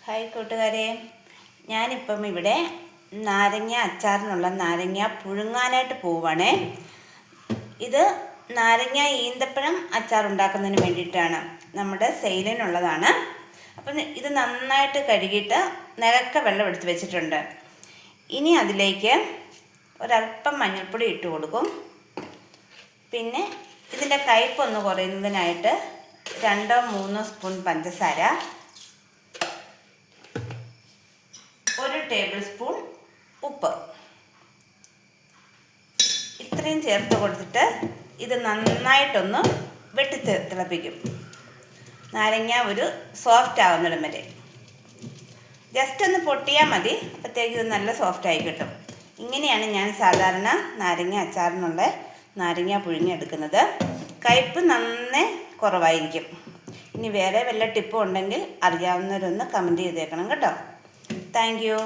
Hi കൂട്ടുകാരെ, ഞാനിപ്പം ഇവിടെ നാരങ്ങ അച്ചാറിനുള്ള നാരങ്ങ പുഴുങ്ങാനായിട്ട് പോവുകയാണേ. ഇത് നാരങ്ങ ഈന്തപ്പഴം അച്ചാർ ഉണ്ടാക്കുന്നതിന് വേണ്ടിയിട്ടാണ്, നമ്മുടെ സെയിലിനുള്ളതാണ്. അപ്പം ഇത് നന്നായിട്ട് കഴുകിയിട്ട് നിരക്ക വെള്ളം എടുത്ത് വെച്ചിട്ടുണ്ട്. ഇനി അതിലേക്ക് ഒരല്പം മഞ്ഞൾപ്പൊടി ഇട്ട് കൊടുക്കും. പിന്നെ ഇതിൻ്റെ കയ്പ്പൊന്ന് കുറയുന്നതിനായിട്ട് 2-3 സ്പൂൺ പഞ്ചസാര, 1 ടേബിൾ സ്പൂൺ ഉപ്പ്, ഇത്രയും ചേർത്ത് കൊടുത്തിട്ട് ഇത് നന്നായിട്ടൊന്ന് തിളപ്പിക്കും. നാരങ്ങ ഒരു സോഫ്റ്റ് ആവുന്നിടം വരെ ജസ്റ്റ് ഒന്ന് പൊട്ടിയാൽ മതി. അപ്പോഴത്തേക്ക് ഇത് നല്ല സോഫ്റ്റായി കിട്ടും. ഇങ്ങനെയാണ് ഞാൻ സാധാരണ നാരങ്ങ അച്ചാറിനുള്ള നാരങ്ങ പുഴുങ്ങിയെടുക്കുന്നത്. കയ്പ്പ് നന്നേ കുറവായിരിക്കും. ഇനി വേറെ വല്ല ടിപ്പും ഉണ്ടെങ്കിൽ അറിയാവുന്നവരൊന്ന് കമൻറ്റ് ചെയ്തേക്കണം കേട്ടോ. Thank you.